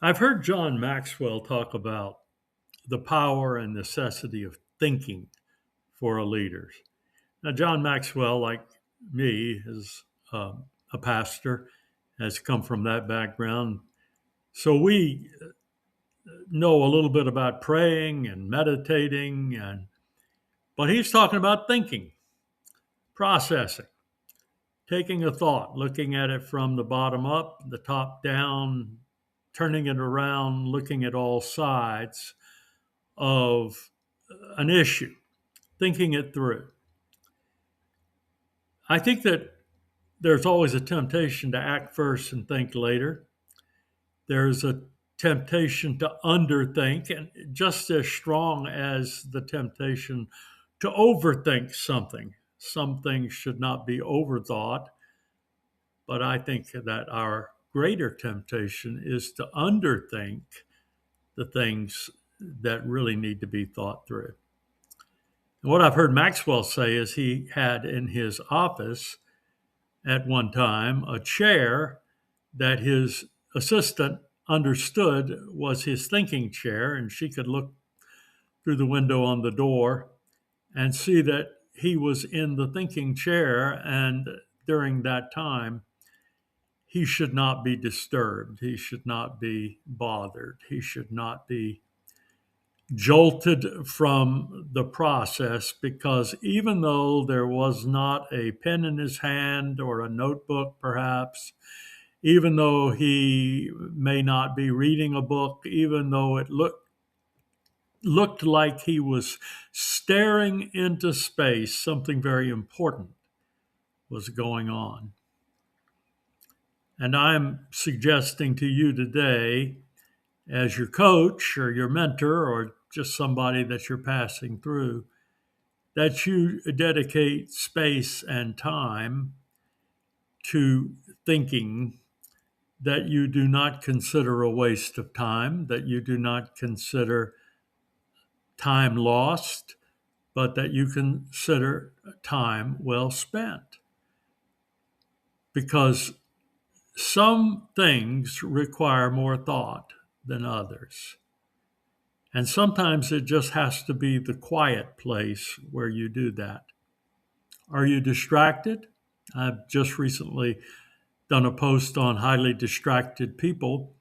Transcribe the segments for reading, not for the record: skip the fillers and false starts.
I've heard John Maxwell talk about the power and necessity of thinking for a leader. Now, John Maxwell, like me, is a pastor, has come from that background. So we know a little bit about praying and meditating, but he's talking about thinking, processing, taking a thought, looking at it from the bottom up, the top down, turning it around, looking at all sides of an issue, thinking it through. I think that there's always a temptation to act first and think later. There's a temptation to underthink, and just as strong as the temptation to overthink something. Some things should not be overthought, but I think that our greater temptation is to underthink the things that really need to be thought through. And what I've heard Maxwell say is he had in his office at one time a chair that his assistant understood was his thinking chair, and she could look through the window on the door and see that he was in the thinking chair. And during that time, he should not be disturbed. He should not be bothered. He should not be jolted from the process because even though there was not a pen in his hand or a notebook, perhaps, even though he may not be reading a book, even though it looked like he was staring into space, something very important was going on. And I'm suggesting to you today, as your coach or your mentor or just somebody that you're passing through, that you dedicate space and time to thinking, that you do not consider a waste of time, that you do not consider time lost, but that you consider time well spent. Because some things require more thought than others. And sometimes it just has to be the quiet place where you do that. Are you distracted? I've just recently done a post on highly distracted people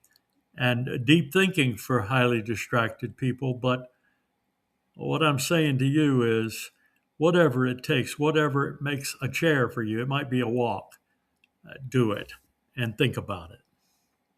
and deep thinking for highly distracted people. But what I'm saying to you is whatever it takes, whatever it makes a chair for you, it might be a walk, do it and think about it.